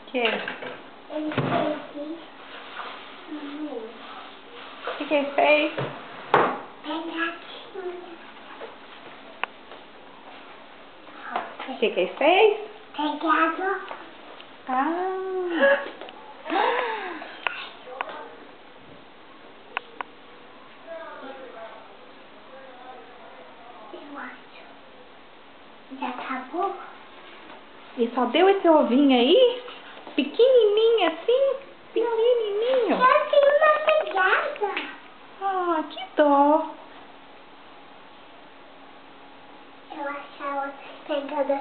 Que? Ele fez O que ele fez? O que ele fez? Pegado. Ah. Eu acho. Já acabou? E só deu esse ovinho aí? Pequenininho assim? Pequenininho? Já tem uma pegada. Ah, que dó. Eu acho a outra pegada.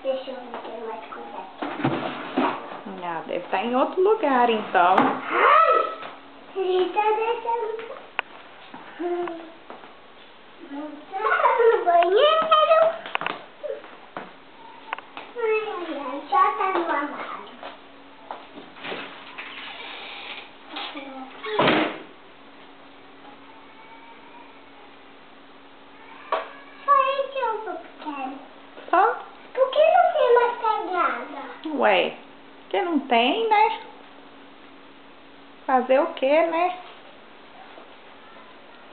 Deixa eu ver se tem mais coisa aqui. Ah, deve estar em outro lugar então. Ai! Ele tá deixando. Não tá no banheiro. Ai, já tá no armário. Só esse ovo pequeno. Só? Por que não tem mais pegada? Ué, que não tem, né? Fazer o quê, né?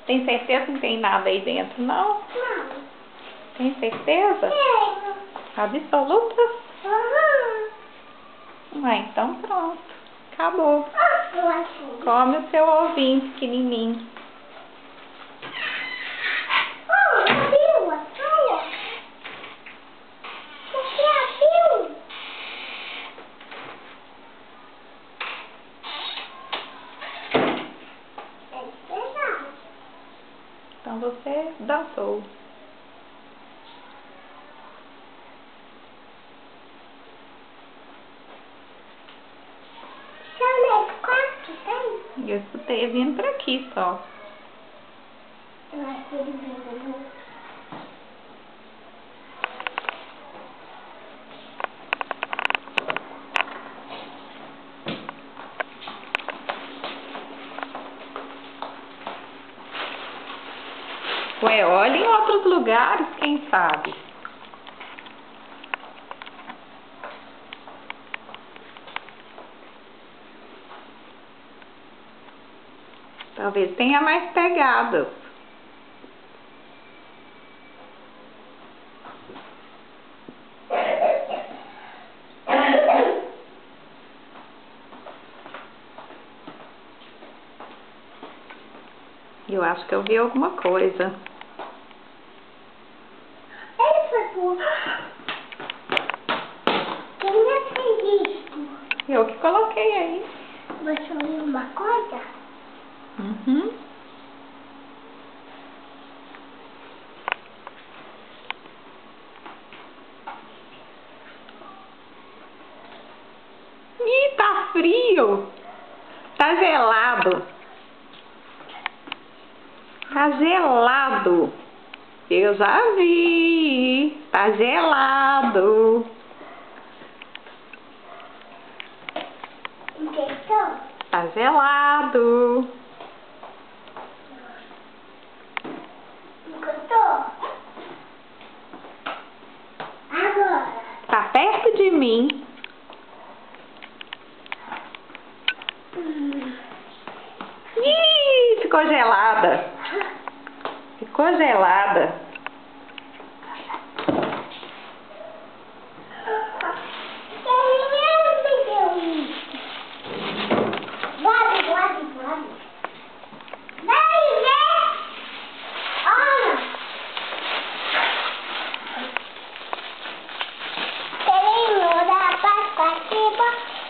Tem certeza que não tem nada aí dentro, não? Não. Tem certeza? Tenho. Absoluta? Aham. Ué, então pronto. Acabou. Eu acho. Come o seu ovinho pequenininho. Abriu a saia. Você abriu? É verdade. Então você dançou. Seu nesse quarto tem? E eu escutei vindo por aqui só. Eu acho que ele veio. Ué, olha em outros lugares, quem sabe? Talvez tenha mais pegadas. Eu acho que eu vi alguma coisa. Ele foi por. Quem é fez isso? Eu que coloquei aí. Você ouviu uma coisa? Uhum. Ih, tá frio. Tá gelado. Tá gelado. Eu já vi. Tá gelado. Entendeu? Tá gelado. Encantou? Agora. Tá perto de mim. Ih, ficou gelada. Ficou gelada.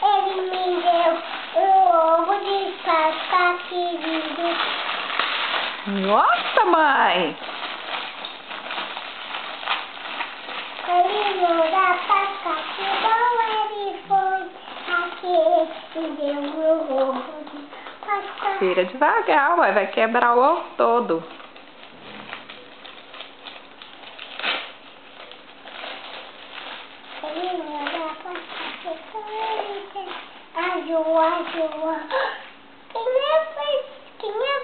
Ele me deu um ovo de Páscoa querido. Nossa, mãe. Carinho da Páscoa, que bom ele foi aqui e deu um ovo de Páscoa. Tira devagar, ué, vai quebrar o ovo todo. Carinho da Páscoa, que bom ele fez. Ajua, ajua. Quem é?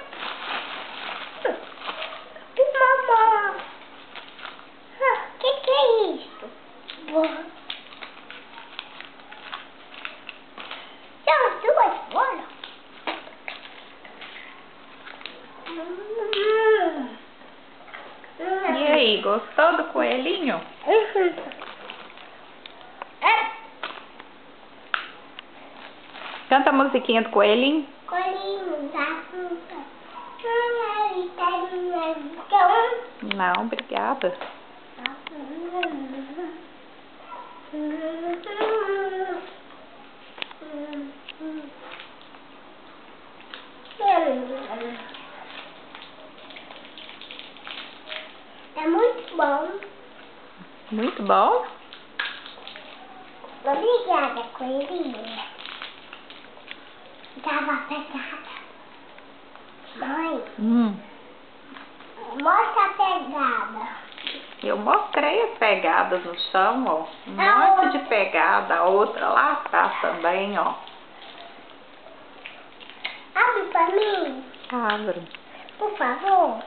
Gostou do coelhinho? Canta a musiquinha do coelhinho. Coelhinho da fruta. Não, obrigada. É muito bom. Muito bom. Obrigada, coelhinho. Tava pegada. Mãe, mostra a pegada. Eu mostrei as pegadas no chão, ó. Um A monte outra. de pegada. A outra lá atrás também, ó. Abre pra mim, Abre. por favor.